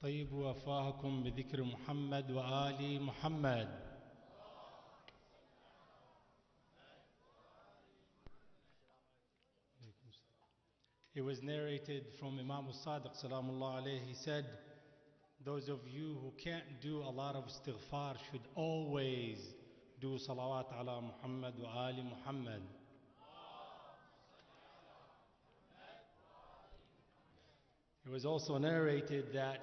طيب وفاكم بذكر محمد وآل محمد. It was narrated from Imam al-Sadiq salamullah alayhi. He said, those of you who can't do a lot of istighfar should always do salawat ala Muhammad wa ali Muhammad. It was also narrated that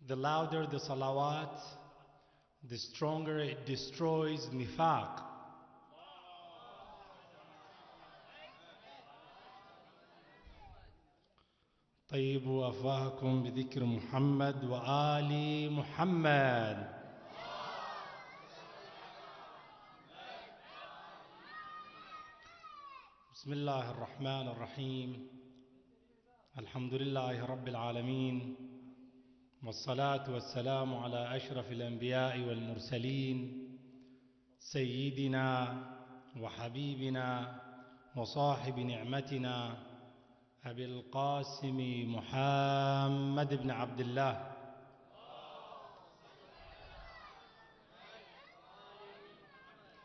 the louder the salawat, the stronger it destroys nifaq. طيبوا أفواهكم بذكر محمد وآل محمد. بسم الله الرحمن الرحيم. الحمد لله رب العالمين، والصلاة والسلام على أشرف الأنبياء والمرسلين، سيدنا وحبيبنا وصاحب نعمتنا أبي القاسم محمد بن عبد الله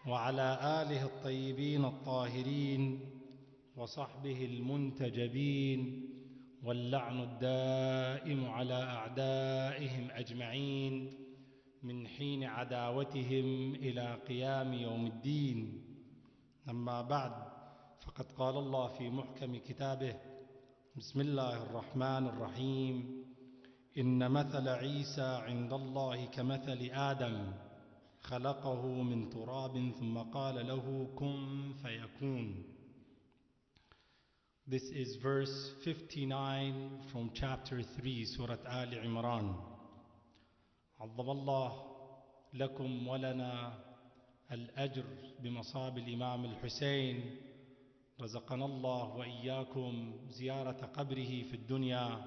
وعلى آله الطيبين الطاهرين وصحبه المنتجبين، واللعن الدائم على أعدائهم أجمعين من حين عداوتهم إلى قيام يوم الدين. أما بعد، فقد قال الله في محكم كتابه: بسم الله الرحمن الرحيم، إن مثل عيسى عند الله كمثل آدم خلقه من تراب ثم قال له كن فيكون. This is verse 59 from chapter 3, Surah Al Imran. عظم الله لكم ولنا الأجر بمصاب الإمام الحسين. رزقنا الله وإياكم زيارة قبره في الدنيا،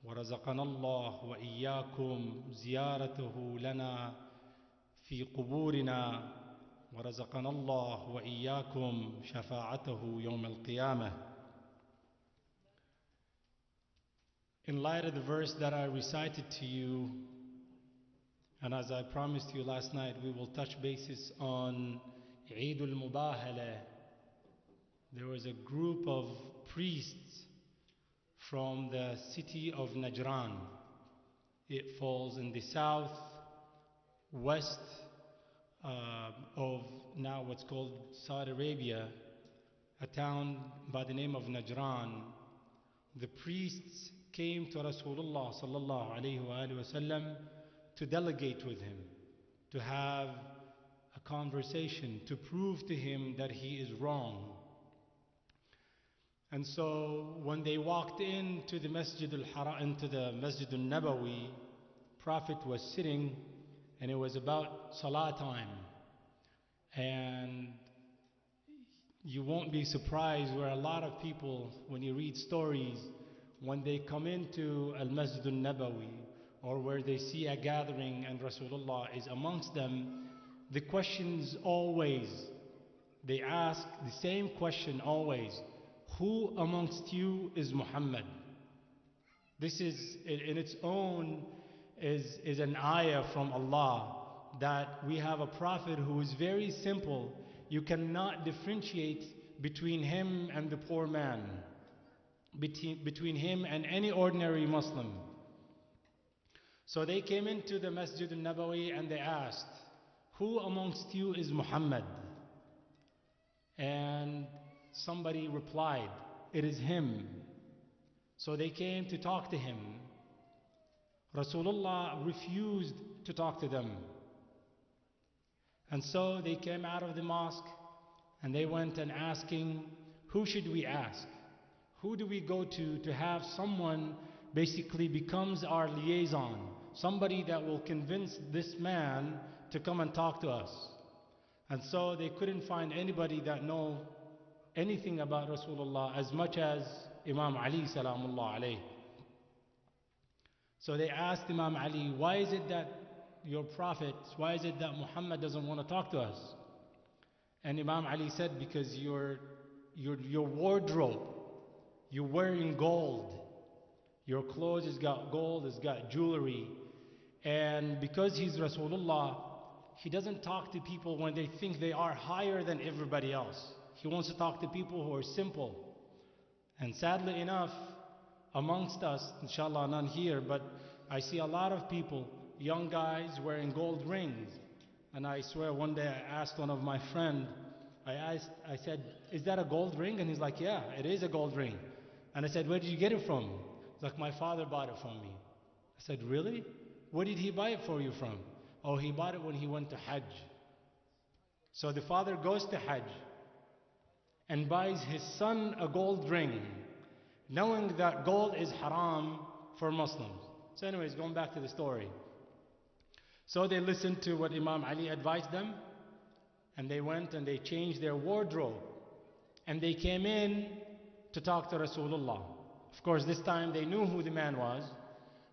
ورزقنا الله وإياكم زيارته لنا في قبورنا، ورزقنا الله وإياكم شفاعته يوم القيامة. In light of the verse that I recited to you, and as I promised you last night, we will touch bases on Eid al-Mubahala. There was a group of priests from the city of Najran. It falls in the southwest of now what's called Saudi Arabia, a town by the name of Najran. The priests came to Rasulullah sallallahu alayhi wa sallam to delegate with him, to have a conversation, to prove to him that he is wrong. And so when they walked into the Masjid al-Haram, into the Masjid al-Nabawi, Prophet was sitting, and it was about Salah time. And you won't be surprised where a lot of people, when you read stories, when they come into al-Masjid al-Nabawi, or where they see a gathering and Rasulullah is amongst them, the questions always, they ask the same question always: who amongst you is Muhammad? This is in its own is an ayah from Allah, that we have a prophet who is very simple. You cannot differentiate between him and the poor man, between him and any ordinary Muslim. So they came into the Masjid al-Nabawi and they asked, who amongst you is Muhammad? And somebody replied, it is him. So they came to talk to him. Rasulullah refused to talk to them. And so they came out of the mosque and they went and asking, who should we ask? Who do we go to have someone basically becomes our liaison, somebody that will convince this man to come and talk to us? And so they couldn't find anybody that know anything about Rasulullah as much as Imam Ali salamullah alayhi. So they asked Imam Ali, why is it that your prophet, why is it that Muhammad doesn't want to talk to us? And Imam Ali said, because your wardrobe, you're wearing gold, Your clothes has got gold, it's got jewelry. And because he's Rasulullah, he doesn't talk to people when they think they are higher than everybody else. He wants to talk to people who are simple. And sadly enough, amongst us, inshallah none here, but I see a lot of people, young guys wearing gold rings. And I swear one day I asked one of my friends, I said, is that a gold ring? And he's like, yeah, it is a gold ring. And I said, where did you get it from? He's like, my father bought it from me. I said, really? Where did he buy it for you from? Oh, he bought it when he went to Hajj. So the father goes to Hajj and buys his son a gold ring, knowing that gold is haram for Muslims. So anyways, going back to the story. So they listened to what Imam Ali advised them, and they went and they changed their wardrobe. And they came in to talk to Rasulullah. Of course, this time they knew who the man was.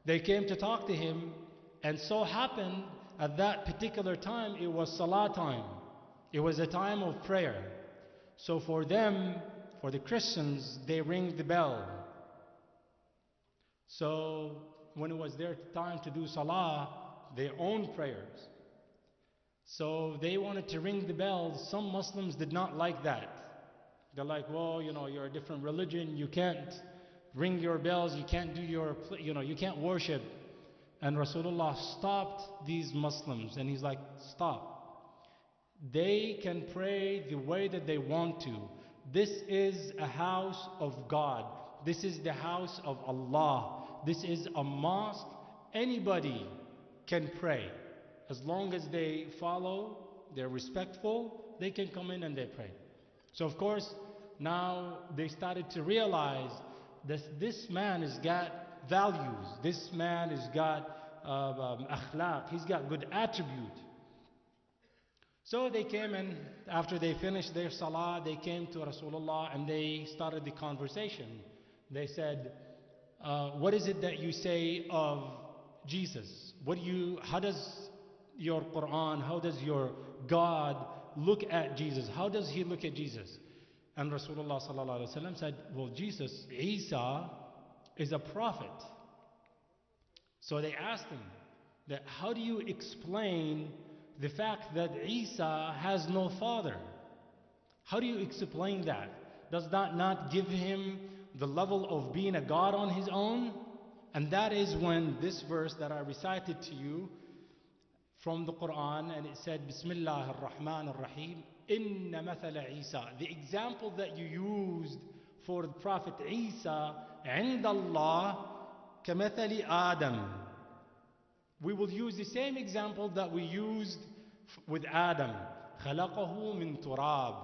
They came to talk to him, and so happened at that particular time it was Salah time. It was a time of prayer. So for them, for the Christians, they ring the bell. So when it was their time to do Salah, their own prayers. So they wanted to ring the bells. Some Muslims did not like that. They're like, well, you're a different religion. You can't ring your bells. You can't do you can't worship. And Rasulullah stopped these Muslims. And he's like, stop. They can pray the way that they want to. This is a house of God. This is the house of Allah. This is a mosque. Anybody can pray. As long as they follow, they're respectful, they can come in and they pray. So of course, now they started to realize that this man has got values. This man has got akhlaq. He's got good attribute. So they came and after they finished their salah, they came to Rasulullah and they started the conversation. They said, what is it that you say of Jesus? How does your Quran, how does your God look at Jesus? How does he look at Jesus? And Rasulullah sallallahu alaihi wasallam said, well, Jesus, Isa, is a prophet. So they asked him that how do you explain the fact that Isa has no father? How do you explain that? Does that not give him the level of being a God on his own? And that is when this verse that I recited to you from the Quran, and it said, Bismillah ar-Rahman ar-Rahim, Inna mathala Isa. The example that you used for the Prophet Isa, عند Allah, كمثل Adam. We will use the same example that we used with Adam. خلقه من تراب.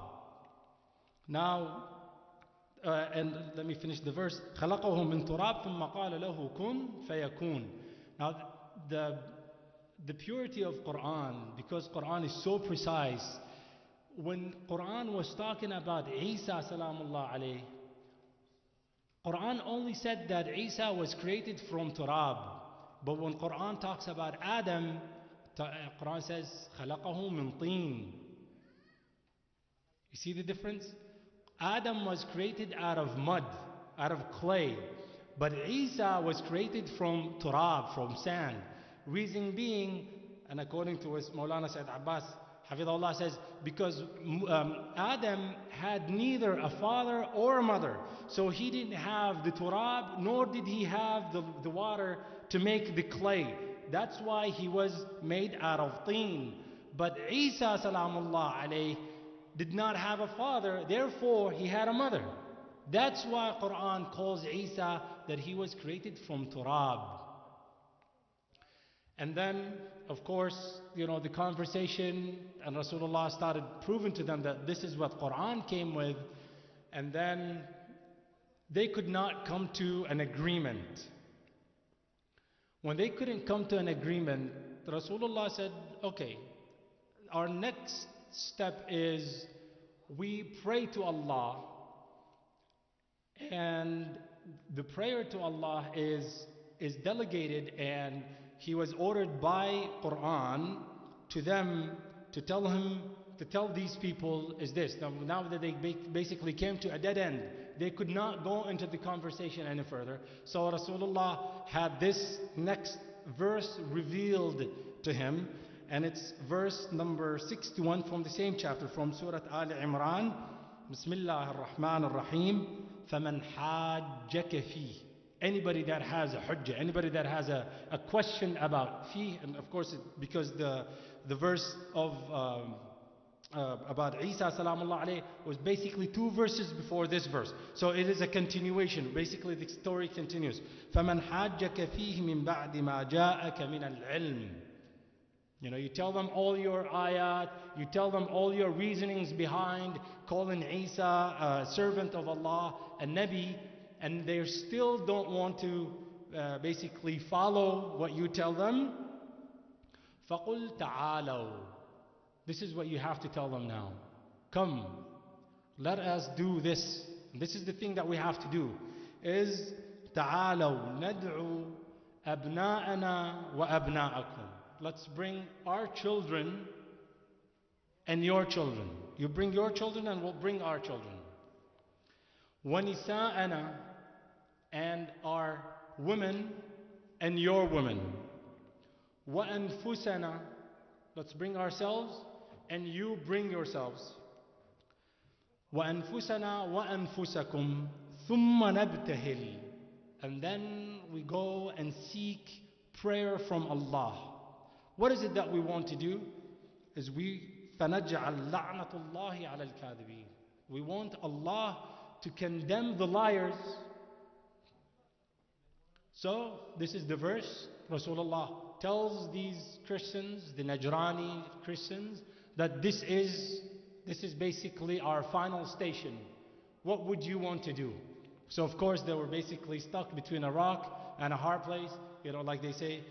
Now, and let me finish the verse. خلقه من تراب ثم قال له كن فيكون. Now, the purity of Quran, because Quran is so precise, when Quran was talking about Isa salamullah alayhi, Quran only said that Isa was created from turab. But when Quran talks about Adam, Quran says خلقه من طين. You see the difference? Adam was created out of mud, out of clay. But Isa was created from turab, from sand. Reason being, and according to what Maulana Sayyid Abbas, Hafidhullah says, because Adam had neither a father or a mother. So he didn't have the turab, nor did he have the water to make the clay. That's why he was made out of teen. But Isa salamullah alayhi did not have a father, therefore he had a mother. That's why Quran calls Isa that he was created from turab. And then, of course, the conversation, and Rasulullah started proving to them that this is what Quran came with, and then they could not come to an agreement. When they couldn't come to an agreement, Rasulullah said, okay, our next step is we pray to Allah, and the prayer to Allah is delegated, and he was ordered by Quran to them to tell him to tell these people is this. Now that they basically came to a dead end, they could not go into the conversation any further. So Rasulullah had this next verse revealed to him, and it's verse number 61 from the same chapter, from Surah Al-Imran. Bismillah ar-Rahman ar-Rahim. فَمَنْ حَاجَّكَ فِيهِ. Anybody that has a hujjah, anybody that has a question about fee, and of course because the verse of about Isa salamullah alayhi was basically 2 verses before this verse, so it is a continuation. Basically the story continues. فَمَنْ حَاجَّكَ فِيهِ مِنْ بَعْدِ مَا جَاءَكَ مِنَ الْعِلْمِ. You tell them all your ayat, you tell them all your reasonings behind calling Isa a servant of Allah, a Nabi, and they still don't want to basically follow what you tell them. فَقُلْ تَعَالَوْا. This is what you have to tell them now. Come, let us do this. This is the thing that we have to do. Is تَعَالَوْا نَدْعُوا أَبْنَاءَنَا وَأَبْنَاءَكُمْ. Let's bring our children and your children. You bring your children and we'll bring our children. وَنِسَاءَنَا, and our women and your women. وَأَنفُسَنَا, let's bring ourselves and you bring yourselves. وَأَنفُسَنَا وَأَنفُسَكُمْ ثُمَّ نَبْتَهِلْ. And then we go and seek prayer from Allah. What is it that we want to do? Is فَنَجْعَلْ لَعْنَةُ اللَّهِ عَلَى الْكَاذِبِينَ. We want Allah to condemn the liars. So this is the verse. Rasulullah tells these Christians, the Najrani Christians, that this is basically our final station. What would you want to do? So of course they were basically stuck between a rock and a hard place. Like they say,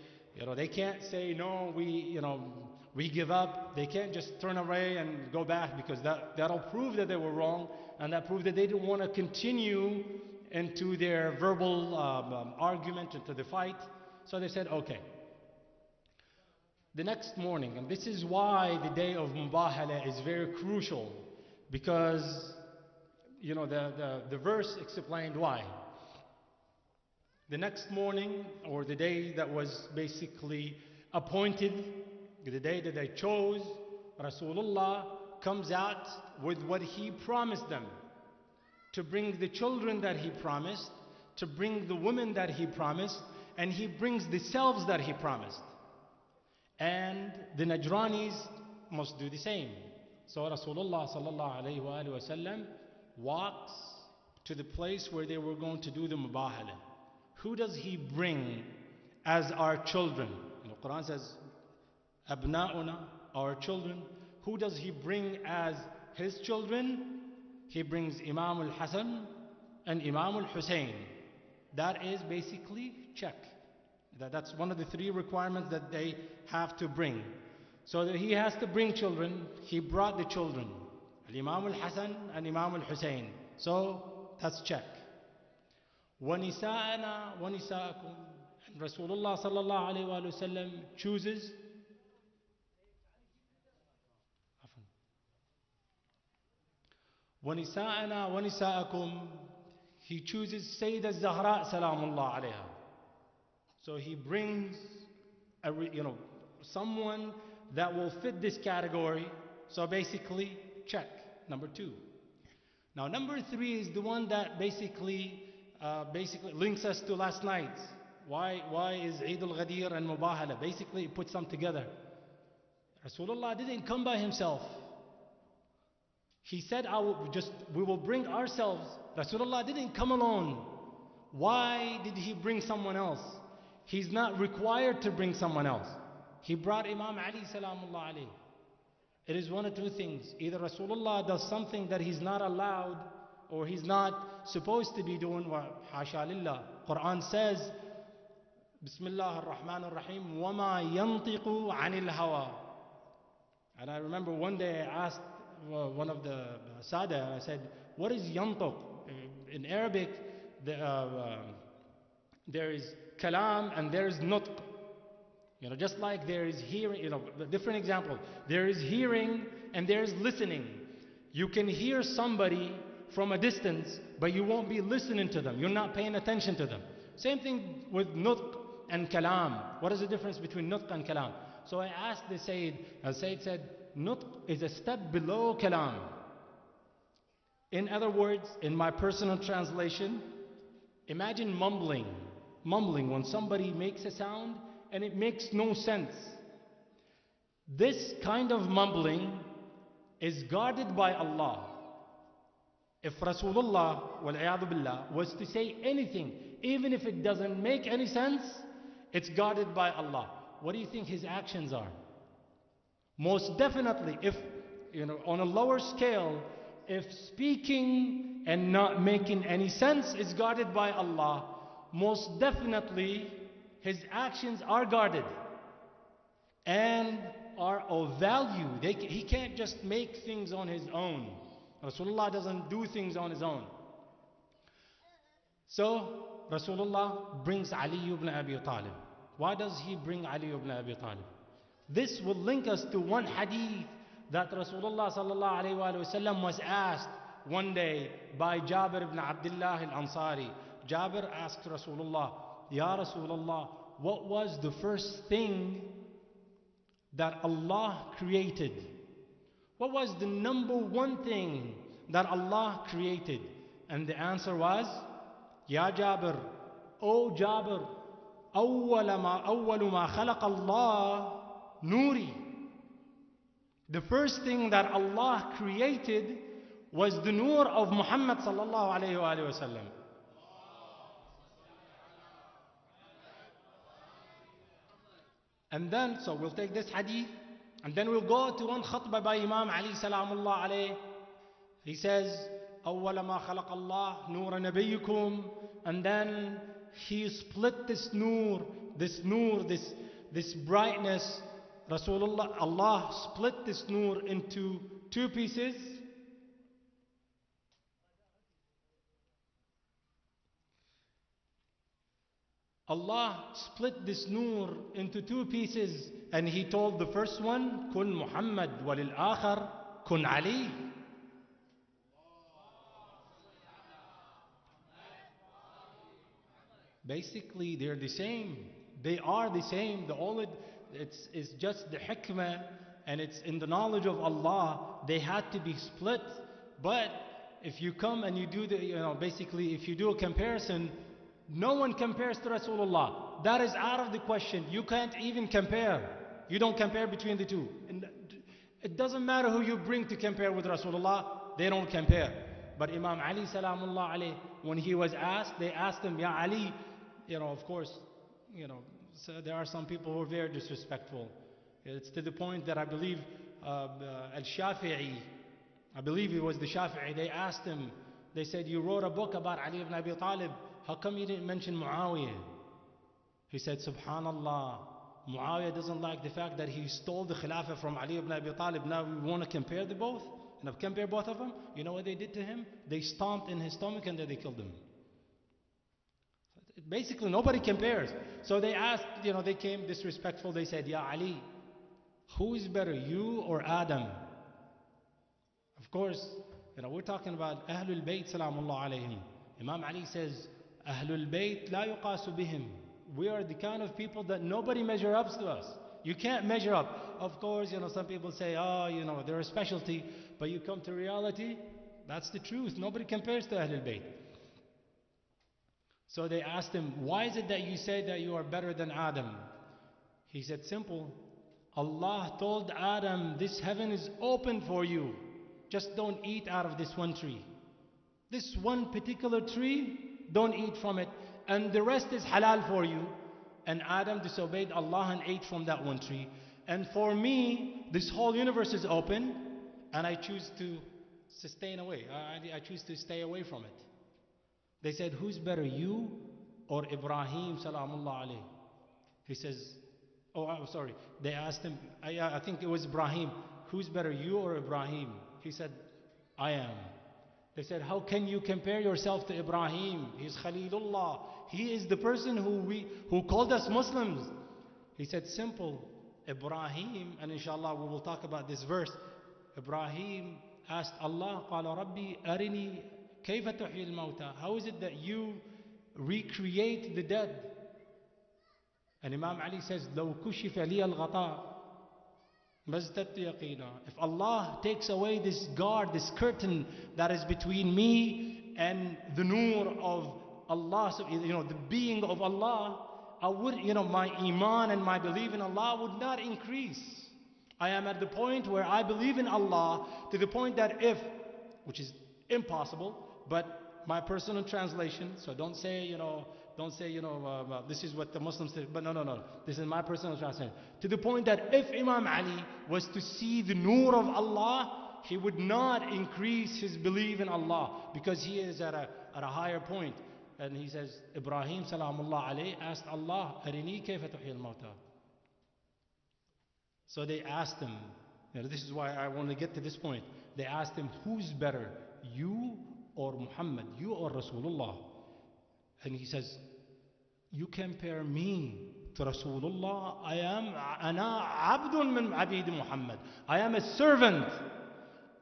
they can't say no, we give up. They can't just turn away and go back, because that'll prove that they were wrong, and that proved that they didn't want to continue into their verbal argument, into the fight. So they said, okay. The next morning, and this is why the day of Mubahala is very crucial, because the verse explained why. The next morning, or the day that was basically appointed, the day that they chose, Rasulullah comes out with what he promised them. To bring the children that he promised, to bring the women that he promised, and he brings the selves that he promised. And the Najranis must do the same. So Rasulullah sallallahu alayhi wa sallam walks to the place where they were going to do the Mubahala. Who does he bring as our children? The Quran says, Abna'una, our children. Who does he bring as his children? He brings Imam al-Hasan and Imam al-Hussein. That is basically check. That's one of the 3 requirements that they have to bring. So that he has to bring children. He brought the children, Imam al-Hasan and Imam al-Hussein. So that's check. وَنِسَاءَنَا وَنِسَاءَكُمْ. And Rasulullah sallallahu alayhi wa sallam chooses وَنِسَاءَنَا وَنِسَاءَكُمْ. He chooses Sayyidah Zahra salamullah alayha. So he brings someone that will fit this category. So basically, check. Number 2. Now number 3 is the one that basically links us to last night. Why is Eid al-Ghadir and Mubahala? Basically it puts them together. Rasulullah didn't come by himself. He said, we will bring ourselves. Rasulullah didn't come alone. Why did he bring someone else? He's not required to bring someone else. He brought Imam Ali salamullah alayhi. It is one of 2 things. Either Rasulullah does something that he's not allowed, or he's not supposed to be doing. Hasha lillah. Quran says, Bismillah ar-Rahman ar-Rahim, وَمَا يَنْطِقُ عَنِ الْهَوَىٰ. And I remember one day I asked one of the Sada, I said, what is yantuq? In Arabic, there is kalam and there is nutq. Just like there is hearing, a different example. There is hearing and there is listening. You can hear somebody from a distance, but you won't be listening to them. You're not paying attention to them. Same thing with nutq and kalam. What is the difference between nutq and kalam? So I asked the Sayyid, and Sayyid said, nutq is a step below kalam. In other words, in my personal translation, imagine mumbling. Mumbling, when somebody makes a sound and it makes no sense. This kind of mumbling is guarded by Allah. If Rasulullah wal-iyadu billah was to say anything, even if it doesn't make any sense, it's guarded by Allah. What do you think his actions are? Most definitely, if, on a lower scale, if speaking and not making any sense is guarded by Allah, most definitely his actions are guarded and are of value. He can't just make things on his own. Rasulullah doesn't do things on his own. So Rasulullah brings Ali ibn Abi Talib. Why does he bring Ali ibn Abi Talib? This will link us to one hadith that Rasulullah sallallahu alayhi wa sallam was asked one day by Jabir ibn Abdullah al-Ansari. Jabir asked Rasulullah, Ya Rasulullah, what was the first thing that Allah created? What was the number one thing that Allah created? And the answer was, Ya Jabir, O Jabir, أول ما خلق الله نوري. The first thing that Allah created was the nur of Muhammad sallallahu alayhi wa sallam. And then, so we'll take this hadith, and then we'll go to one khutbah by Imam Ali salamullah alayh. He says, أول ما خلق الله نور نبيكم. And then he split this brightness. Rasulullah, Allah split this nur into two pieces. Allah split this nur into two pieces, and he told the first one, Kun Muhammad, walil akhar, Kun Ali. Basically, they're the same. They are the same. It's just the hikmah, and it's in the knowledge of Allah. They had to be split. But if you come and you do basically, if you do a comparison, no one compares to Rasulullah. That is out of the question. You can't even compare. You don't compare between the two. And it doesn't matter who you bring to compare with Rasulullah. They don't compare. But Imam Ali salamullah alayh, when he was asked, they asked him, Ya Ali, of course, so there are some people who are very disrespectful. It's to the point that I believe Al-Shafi'i, I believe it was the Shafi'i, they asked him, they said, you wrote a book about Ali ibn Abi Talib, how come you didn't mention Muawiyah? He said, Subhanallah, Muawiyah doesn't like the fact that he stole the Khilafah from Ali ibn Abi Talib. Now we want to compare the both? And compare both of them? You know what they did to him? They stomped in his stomach and then they killed him. Basically, nobody compares. So they asked, they came disrespectful. They said, Ya Ali, who is better, you or Adam? Of course, we're talking about Ahlul Bayt salamullah alayhim. Imam Ali says, Ahlul Bayt la yuqasu bihim. We are the kind of people that nobody measure up to us. You can't measure up. Of course, some people say, they're a specialty. But you come to reality, that's the truth. Nobody compares to Ahlul Bayt. So they asked him, why is it that you say that you are better than Adam? He said, simple. Allah told Adam, this heaven is open for you. Just don't eat out of this one tree. This one particular tree, don't eat from it. And the rest is halal for you. And Adam disobeyed Allah and ate from that one tree. And for me, this whole universe is open. And I choose to sustain away. I choose to stay away from it. They said, who's better, you or Ibrahim salamullah alayh? He says, I'm sorry. They asked him, I think it was Ibrahim. Who's better, you or Ibrahim? He said, I am. They said, how can you compare yourself to Ibrahim? He's Khalilullah. He is the person who called us Muslims. He said simple. Ibrahim, and inshallah we will talk about this verse. Ibrahim asked Allah, قال ربي أرني كيف تحيي الموتى. How is it that you recreate the dead? And Imam Ali says, لو كشف لي الغطاء ما ازددت يقينا. If Allah takes away this guard, this curtain that is between me and the nur of Allah, so, the being of Allah, I would, my iman and my belief in Allah would not increase. I am at the point where I believe in Allah to the point that if, which is impossible, but my personal translation, so don't say, this is what the Muslims say, but no, this is my personal translation. To the point that if Imam Ali was to see the nur of Allah, he would not increase his belief in Allah because he is at a higher point. And he says, Ibrahim salamullah alayhi asked Allah, Arini kayfa tuhyi al-mawta. So they asked him, this is why I want to get to this point. They asked him, who's better, you or Muhammad, you or Rasulullah? And he says, you compare me to Rasulullah. Ana abdun min abid Muhammad. I am a servant.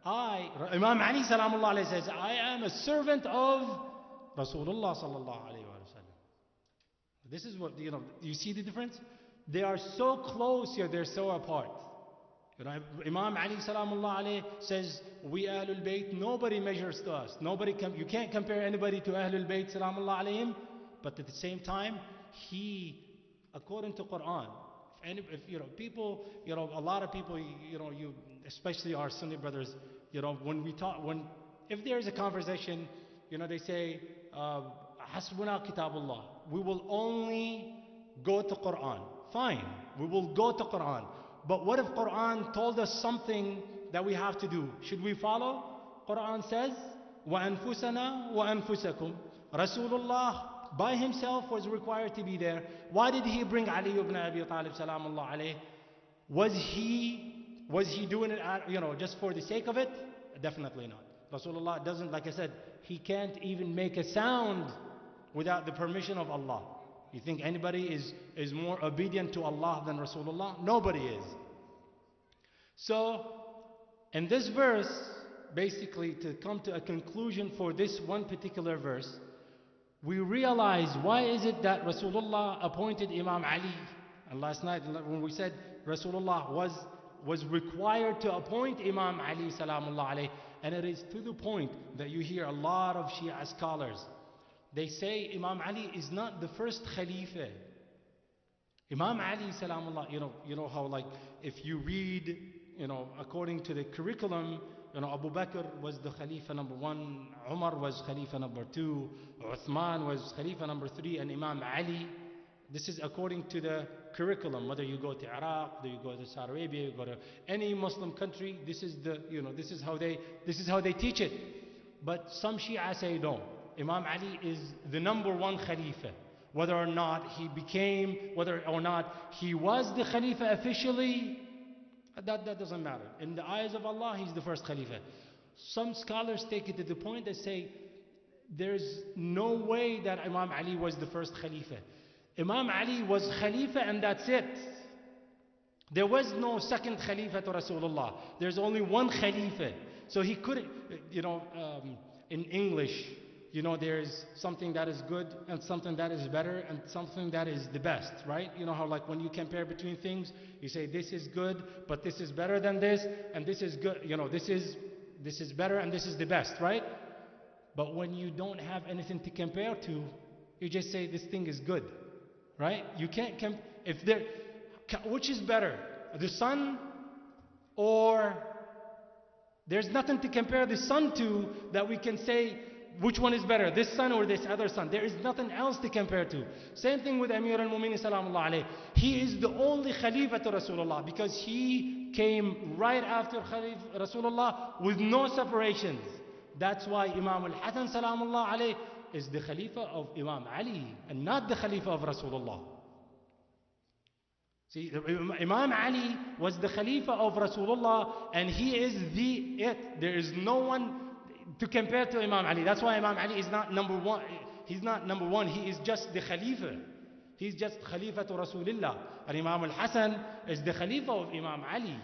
Imam Ali salamullah alayhi says, I am a servant of Rasulullah sallallahu alayhi wa sallam. This is what, you see the difference? They are so close here, they're so apart. Imam Ali salamullah alayhi says, we Ahlul Bayt, nobody measures to us. You can't compare anybody to Ahlul Bayt salamullah alayhim. But at the same time, he, according to Quran, if people, a lot of people, you, especially our Sunni brothers, when we talk, if there is a conversation, they say, Hasbuna kitabullah. We will only go to Quran. Fine, we will go to Quran. But what if Quran told us something that we have to do? Should we follow? Quran says, وَأَنفُسَنَا وَأَنفُسَكُمْ. Rasulullah by himself was required to be there. Why did he bring Ali ibn Abi Talib salamullah alayh? Was he doing it just for the sake of it? Definitely not. Rasulullah doesn't, like I said, he can't even make a sound without the permission of Allah. You think anybody is more obedient to Allah than Rasulullah? Nobody is. So, in this verse, basically to come to a conclusion for this one particular verse, we realize why is it that Rasulullah appointed Imam Ali. And last night when we said Rasulullah was required to appoint Imam Ali salamullah alayh, and it is to the point that you hear a lot of Shia scholars, they say Imam Ali is not the first Khalifa. Imam Ali salamullah, you know how like if you read, according to the curriculum, Abu Bakr was the Khalifa number 1, Umar was Khalifa number 2, Uthman was Khalifa number 3, and Imam Ali. This is according to the curriculum. Whether you go to Iraq, whether you go to Saudi Arabia, you go to any Muslim country, this is how they teach it. But some Shia say no. Imam Ali is the number 1 Khalifa. Whether or not he was the Khalifa officially, that doesn't matter. In the eyes of Allah, he's the first Khalifa. Some scholars take it to the point that say there's no way that Imam Ali was the first Khalifa. Imam Ali was Khalifa and that's it. There was no second Khalifa to Rasulullah. There's only one Khalifa. So he couldn't, in English, there's something that is good and something that is better and something that is the best, right? You know how like when you compare between things, you say this is good, but this is better than this, and this is good, this is better and this is the best, right? But when you don't have anything to compare to, you just say this thing is good, right? You can't which is better, the sun or there's nothing to compare the sun to that we can say which one is better, this sun or this other sun. There is nothing else to compare to. Same thing with Amir al-Mu'minin salamullah alayh. He is the only Khalifa to Rasulullah because he came right after Rasulullah with no separations. That's why Imam al-Hasan salamullah alayh is the Khalifa of Imam Ali and not the Khalifa of Rasulullah. See, Imam Ali was the Khalifa of Rasulullah and he is it. There is no one to compare to Imam Ali. That's why Imam Ali is not number 1. He's not number 1. He is just the Khalifa. He's just Khalifa to Rasulullah. And Imam al-Hasan is the Khalifa of Imam Ali.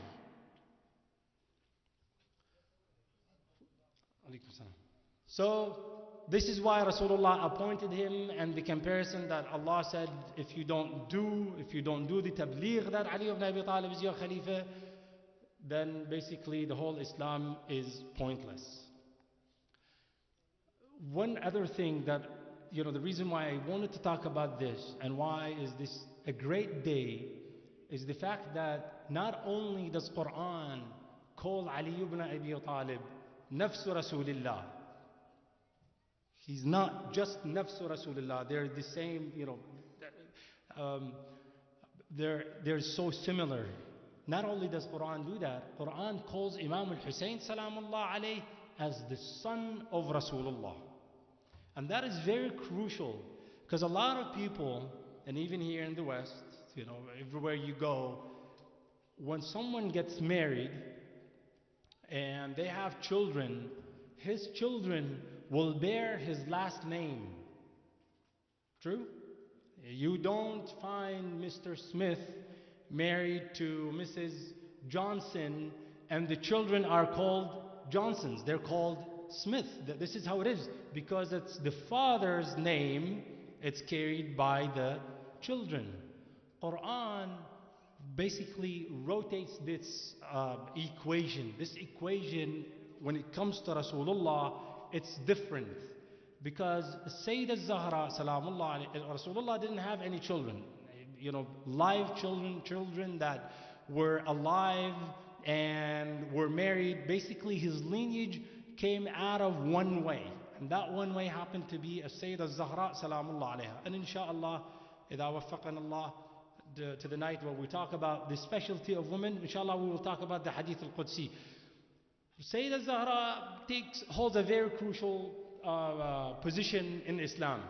So this is why Rasulullah appointed him, and the comparison that Allah said, if you don't do the tabligh that Ali ibn Abi Talib is your Khalifa, then basically the whole Islam is pointless. One other thing that, the reason why I wanted to talk about this and why is this a great day is the fact that not only does Quran call Ali ibn Abi Talib Nafsu Rasulillah, he's not just Nafsu Rasulillah, they're the same, they're so similar. Not only does Quran do that, Quran calls Imam al-Hussein salamullah alayh as the son of Rasulullah. And that is very crucial, because a lot of people, and even here in the West, everywhere you go, when someone gets married and they have children, his children will bear his last name. True? You don't find Mr. Smith married to Mrs. Johnson and the children are called Johnsons. They're called Smith. This is how it is, because it's the father's name, it's carried by the children. Quran basically rotates this equation. This equation, when it comes to Rasulullah, it's different. Because Sayyidah Zahra, salamullah alayhi, Rasulullah didn't have any children. Live children that were alive and were married. Basically, his lineage came out of one way. And that one way happened to be Sayyidah Zahra, salamullah alayha. And inshallah, إذا وفقنا Allah, to the night where we talk about the specialty of women, inshallah we will talk about the Hadith al-Qudsi. Sayyidah Zahra holds a very crucial position in Islam.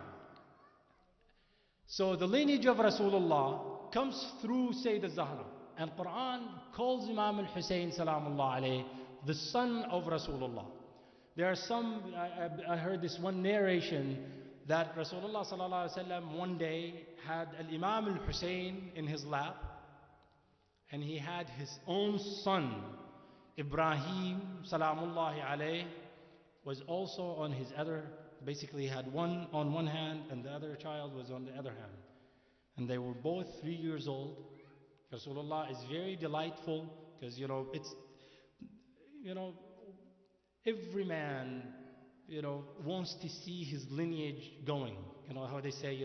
So the lineage of Rasulullah comes through Sayyidah Zahra. And Quran calls Imam al-Hussein salamullah alayh the son of Rasulullah. There are some, I heard this one narration that Rasulullah sallallahu alaihi wasallam one day had Imam al-Hussein in his lap, and he had his own son, Ibrahim salamullahi alayh, was also on his other, basically he had one on one hand and the other child was on the other hand. And they were both 3 years old. Rasulullah is very delightful because, it's, every man, wants to see his lineage going. How they say,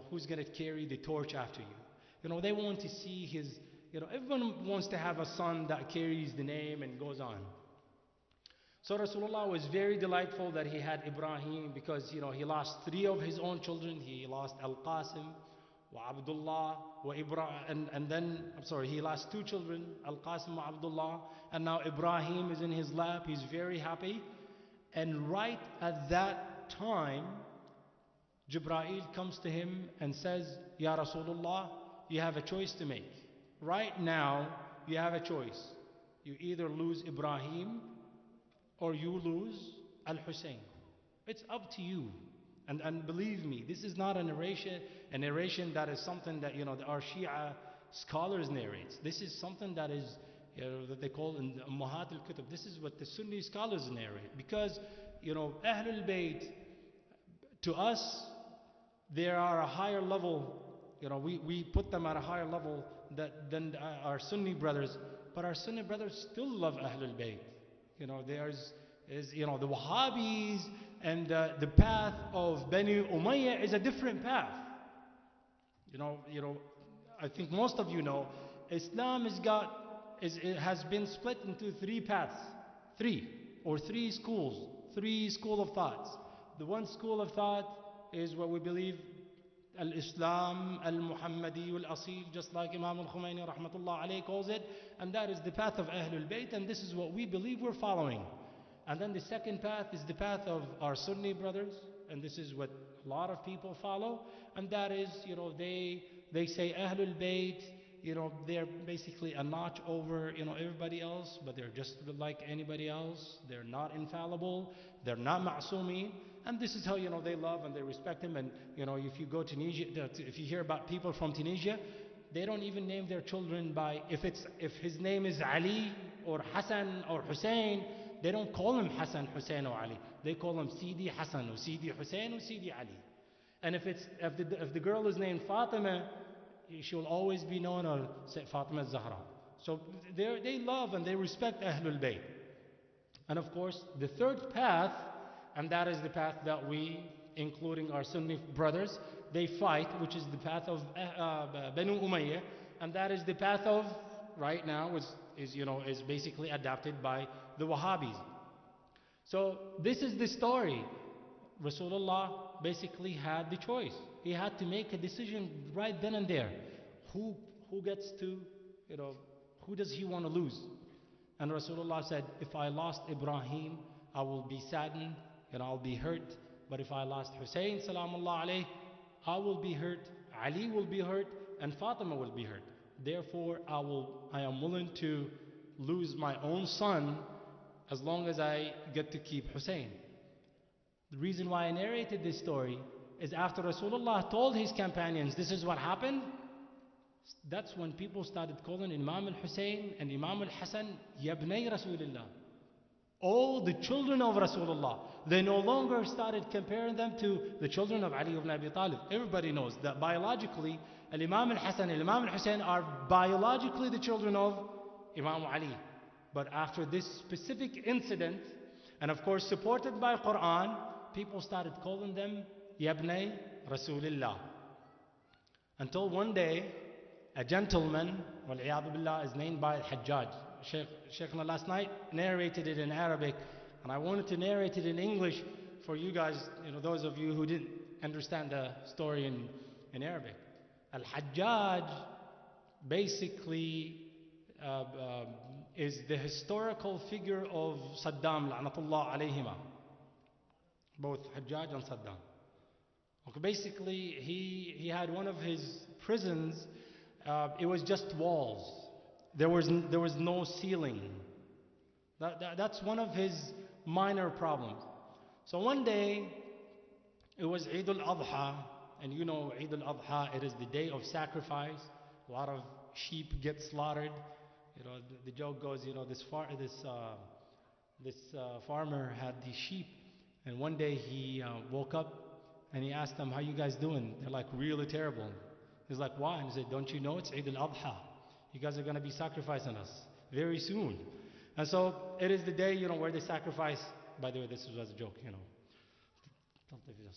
who's going to carry the torch after you? They want to see his, everyone wants to have a son that carries the name and goes on. So Rasulullah was very delightful that he had Ibrahim, because, he lost 3 of his own children. He lost Al-Qasim, wa Abdullah, wa Ibrahim, and then, he lost 2 children, Al-Qasim wa Abdullah, and now Ibrahim is in his lap. He's very happy. And right at that time, Jibreel comes to him and says, Ya Rasulullah, you have a choice to make. Right now, you have a choice. You either lose Ibrahim or you lose Al-Hussein. It's up to you. And believe me, this is not a narration that is something that, our Shia scholars narrate. This is something that is, that they call in the Ummahat al-Kutub. This is what the Sunni scholars narrate. Because, Ahlul Bayt, to us, they are a higher level. We put them at a higher level than our Sunni brothers. But our Sunni brothers still love Ahlul Bayt. There's the Wahhabis, and the path of Bani Umayyah is a different path. I think most of you know, Islam has been split into 3 paths, 3 schools, 3 school of thoughts. The one school of thought is what we believe, Al-Islam Al-Muhammadi Al-Asil, just like Imam Al-Khumaini rahmatullah alayhi calls it, and that is the path of Ahlul Bayt, and this is what we believe we're following. And then the second path is the path of our Sunni brothers, and this is what a lot of people follow, and that is, they say Ahlul Bayt, they're basically a notch over, everybody else, but they're just like anybody else. They're not infallible. They're not ma'soomeen. And this is how, they love and they respect him. And, if you go to Tunisia, if you hear about people from Tunisia, they don't even name their children by, if his name is Ali or Hassan or Hussein, they don't call him Hassan, Hussein or Ali. They call him Sidi Hassan or Sidi Hussein or Sidi Ali. And if the girl is named Fatima, she will always be known as Fatima Zahra. So they love and they respect Ahlul Bayt. And of course, the third path, and that is the path that we, including our Sunni brothers, they fight, which is the path of Banu Umayyah, and that is the path of, right now, is basically adopted by the Wahhabis. So this is the story. Rasulullah basically had the choice. He had to make a decision right then and there. Who gets to, who does he want to lose? And Rasulullah said, if I lost Ibrahim, I will be saddened and I'll be hurt. But if I lost Hussein, salamullah alayh, I will be hurt, Ali will be hurt, and Fatima will be hurt. Therefore, I am willing to lose my own son as long as I get to keep Hussein. The reason why I narrated this story is after Rasulullah told his companions, this is what happened, that's when people started calling Imam al-Hussein and Imam al-Hassan, Yabnay Rasulullah. All the children of Rasulullah. They no longer started comparing them to the children of Ali ibn Abi Talib. Everybody knows that biologically, Imam al-Hassan and Imam al-Hussein are biologically the children of Imam Ali. But after this specific incident, and of course supported by Quran, people started calling them Yabnay Rasulullah. Until one day, a gentleman, wal-iyadu billah, is named by Al-Hajjaj. Shaykhna last night narrated it in Arabic, and I wanted to narrate it in English for you guys, those of you who didn't understand the story in Arabic. Al-Hajjaj basically is the historical figure of Saddam, la'natullah alayhima. Both Hajjaj and Saddam. Okay, basically, he had one of his prisons, it was just walls. There was no ceiling. That's one of his minor problems. So one day, it was Eid al-Adha, and Eid al-Adha, it is the day of sacrifice. A lot of sheep get slaughtered. The joke goes, this farmer had these sheep, and one day he woke up and he asked them, how you guys doing? They're like, really terrible. He's like, why? And he said, don't you know it's Eid al-Adha? You guys are going to be sacrificing us very soon. And so it is the day, where they sacrifice. By the way, this was a joke,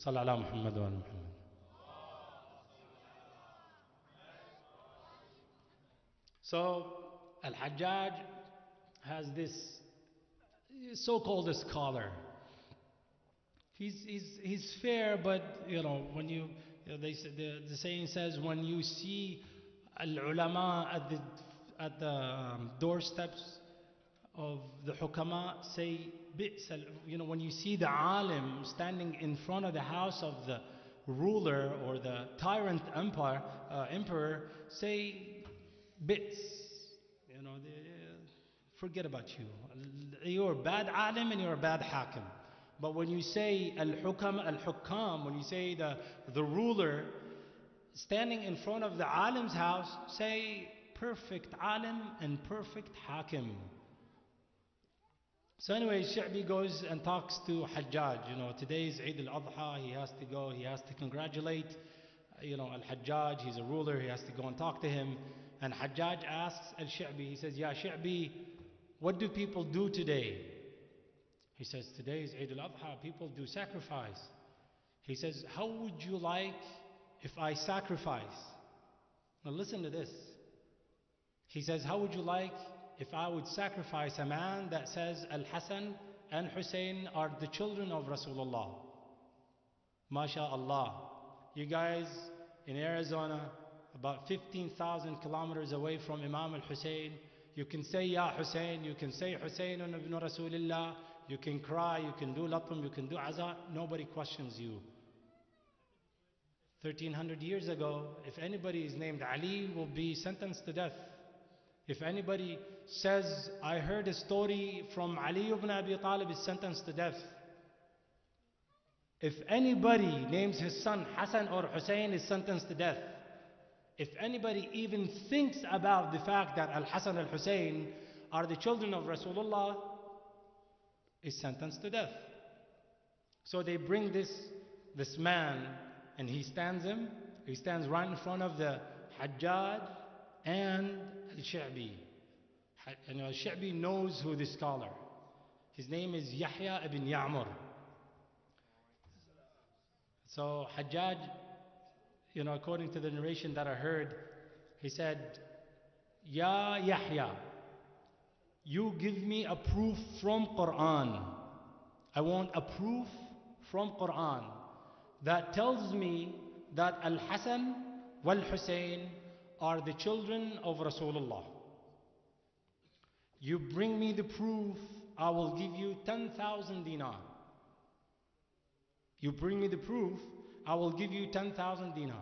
Sallallahu Muhammad wa Muhammad. So Al-Hajjaj has this so-called scholar. He's fair, but when the saying says, when you see al-ulama at the doorsteps of the hukama, say when you see the alim standing in front of the house of the ruler or the tyrant emperor, say bits, forget about you. You're a bad alim and you're a bad hakim. But when you say al-hukam, when you say the ruler standing in front of the alim's house, say perfect alim and perfect hakim. So anyway, Sha'bi goes and talks to Hajjaj. Today is Eid al-Adha, he has to go, he has to congratulate, Al-Hajjaj, he's a ruler, he has to go and talk to him. And Hajjaj asks Al-Sha'bi, he says, Ya Sha'bi, what do people do today? He says, today is Eid al-Adha, people do sacrifice. He says, how would you like if I sacrifice? Now listen to this. He says, how would you like if I would sacrifice a man that says Al-Hassan and Hussein are the children of Rasulullah? MashaAllah. You guys in Arizona, about 15,000 kilometers away from Imam al-Hussein, you can say Ya Hussein, you can say Hussein ibn Rasulullah, you can cry, you can do latum, you can do aza, nobody questions you. 1300 years ago, if anybody is named Ali, will be sentenced to death. If anybody says, I heard a story from Ali ibn Abi Talib, is sentenced to death. If anybody names his son Hassan or Hussein is sentenced to death. If anybody even thinks about the fact that Al-Hassan and Al-Hussein are the children of Rasulullah, is sentenced to death. So they bring this man, and he stands right in front of the Hajjaj and Al-Sha'bi. And Al-Sha'bi knows who this scholar. His name is Yahya ibn Ya'mur. So Hajjaj, according to the narration that I heard, he said, Ya Yahya, you give me a proof from Quran. I want a proof from Quran that tells me that Al-Hasan wal-Hussein are the children of Rasulullah. You bring me the proof, I will give you 10,000 dinar. You bring me the proof, I will give you 10,000 dinar.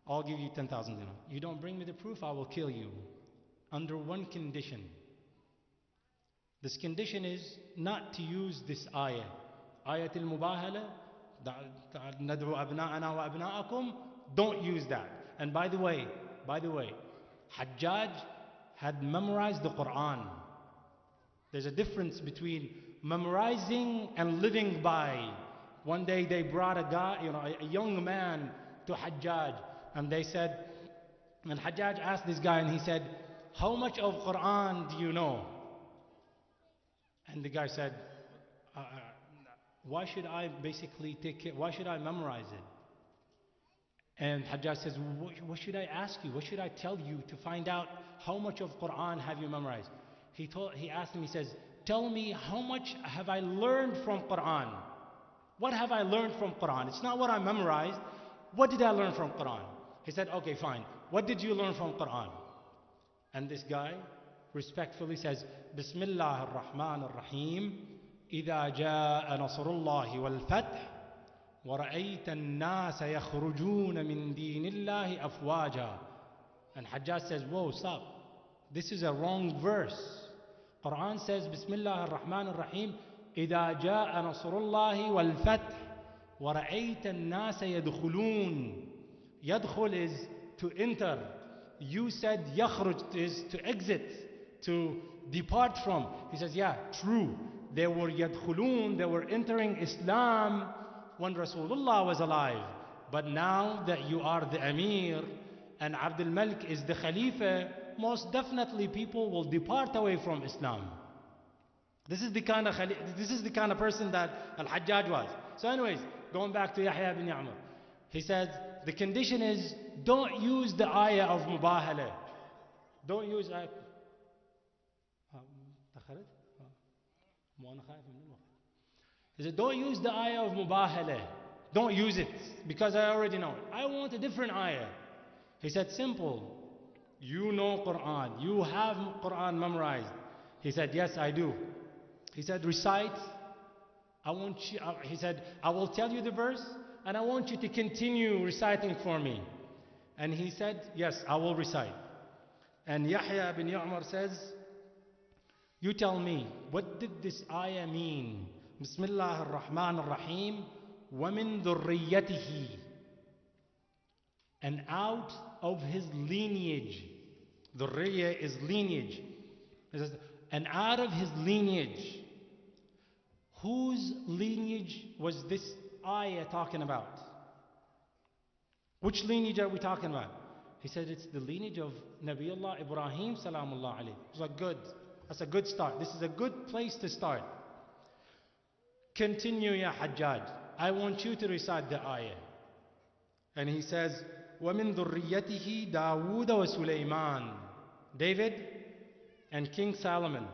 I'll give you 10,000 dinar. You don't bring me the proof, I will kill you. Under one condition. This condition is not to use this ayah. Ayat al-Mubahala, nad'u abna'ana wa abna'akum. Don't use that. And by the way, Hajjaj had memorized the Quran. There's a difference between memorizing and living by. One day they brought a guy, a young man to Hajjaj, and they said, and Hajjaj asked this guy, and he said, how much of Quran do you know? And the guy said, why should I basically why should I memorize it? And Hajjaj says, what should I ask you? What should I tell you to find out how much of Quran have you memorized? He asked him, he says, tell me how much have I learned from Quran? What have I learned from Quran? It's not what I memorized. What did I learn from Quran? He said, okay, fine. What did you learn from Quran? And this guy respectfully says, Bismillah ar-Rahman ar-Rahim, إذا جاء نصر الله والفتح ورأيت الناس يخرجون من دين الله أفواجا. And Hajjaj says, whoa, stop. This is a wrong verse. Quran says, Bismillah ar-Rahman ar-Rahim, إذا جاء نصر الله والفتح ورأيت الناس يدخلون. يدخل is to enter. You said يخرج is to exit, to depart from. He says, yeah, true. They were يدخلون, they were entering Islam when Rasulullah was alive. But now that you are the Amir and Abdul Malik is the Khalifa, most definitely people will depart away from Islam. This is the kind of person that Al-Hajjaj was. So anyways, going back to Yahya ibn Ya'mur. He says, the condition is, don't use the ayah of Mubahala. Don't use ayah. He said, don't use the ayah of Mubahala. Don't use it, because I already know it. I want a different ayah. He said, simple. You know Quran. You have Quran memorized. He said, yes, I do. He said, recite. He said, I will tell you the verse, and I want you to continue reciting for me. And he said, yes, I will recite. And Yahya ibn Ya'mur says, you tell me, what did this ayah mean? Bismillah ar-Rahman ar-Rahim, وَمِن ذُرِّيَّتِهِ. And out of his lineage. Dhurriya is lineage. It says, and out of his lineage. Whose lineage was this ayah talking about? Which lineage are we talking about? He said it's the lineage of Nabiullah Ibrahim salamullah alayhi. It was like, good. That's a good start. This is a good place to start. Continue, ya Hajjaj. I want you to recite the ayah. And he says, وَمِن ذُرِّيَّتِهِ دَاوُودَ وَسُلَيْمَانَ. David and King Solomon.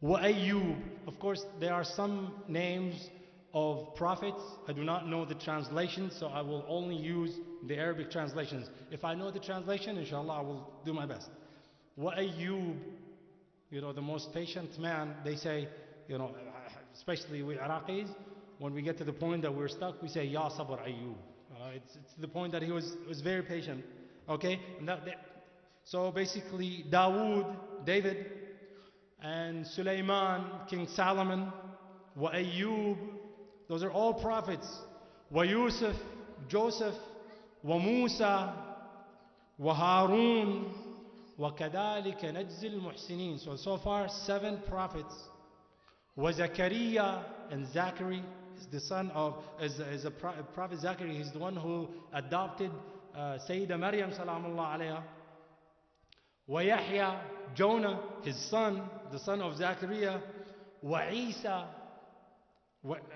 وَأَيُّوب. Of course, there are some names of prophets. I do not know the translation, so I will only use the Arabic translations. If I know the translation, inshallah, I will do my best. وَأَيُّوب, the most patient man, they say, especially we Iraqis, when we get to the point that we're stuck, we say, Ya Sabr Ayyub. It's the point that he was very patient. Okay? So basically, Dawood, David, and Sulaiman, King Solomon, wa Ayyub, Those are all prophets. ويوسف, Joseph, وموسى, وهارون, وكذلك نجزي المحسنين. So far 7 prophets. وزكريا, and Zachary is the son of, is a prophet Zachary. He's the one who adopted Sayyida Maryam salamullah alayha. ويحيى, Jonah, his son, the son of Zachariah. وعيسى,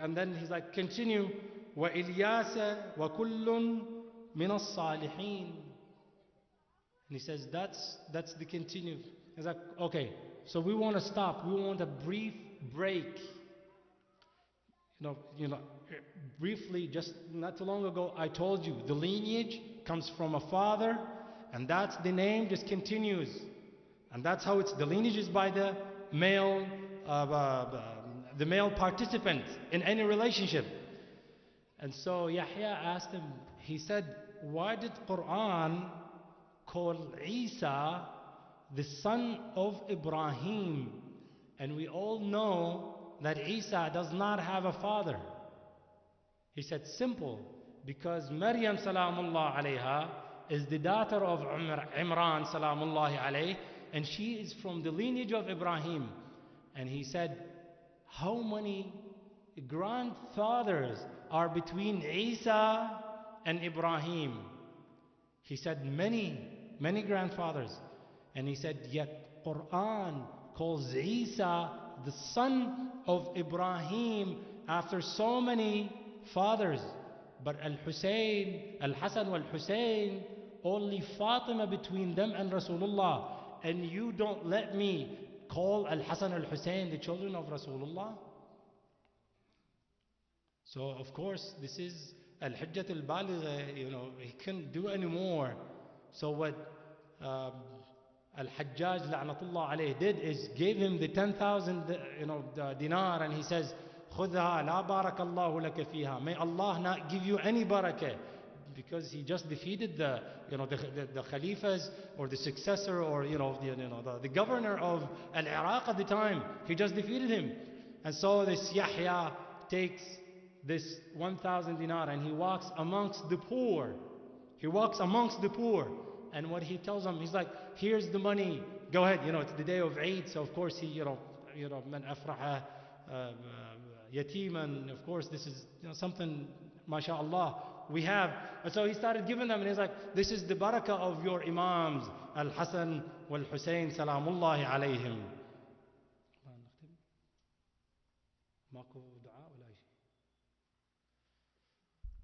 and then he's like, continue. وإلياس وكل من الصالحين. And he says, that's the continue. He's like, okay, so we want to stop. We want a brief break. You know, briefly, just not too long ago, I told you the lineage comes from a father, and that's the name just continues. And that's how the lineage is by the male participant in any relationship. And so Yahya asked him, he said, why did Quran call Isa the son of Ibrahim? And we all know that Isa does not have a father. He said, simple, because Maryam salamullah alayha is the daughter of Imran salamullah alayh, and she is from the lineage of Ibrahim. And he said, how many grandfathers are between Isa and Ibrahim? He said, many grandfathers. And he said, yet Quran calls Isa the son of Ibrahim after so many fathers. But Al-Hussein, Al-Hassan wal-Hussein, only Fatima between them and Rasulullah. And you don't let me call Al-Hassan al-Hussein the children of Rasulullah? So of course this is Al-Hujjat al-Baligha, he couldn't do any more. So what Al-Hajjaj la'natullah alayh did is gave him the 10,000 dinar, and he says, خُذْهَا لَا بَارَكَ اللَّهُ لَكَ فِيهَا. May Allah not give you any barakah, because he just defeated the Khalifas or the successor or the governor of Al-Iraq at the time. He just defeated him. And so this Yahya takes this 1,000 dinar and he walks amongst the poor. He walks amongst the poor. And what he tells them, he's like, here's the money, go ahead. It's the day of Eid, so of course he, man afraha yatiman, of course this is something, mashallah, we have. And so he started giving them, and he's like, this is the barakah of your imams, Al-Hasan wal-Hussein, salamullahi alayhim.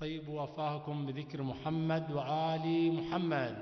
طيب وفاكم بذكر محمد وآل محمد.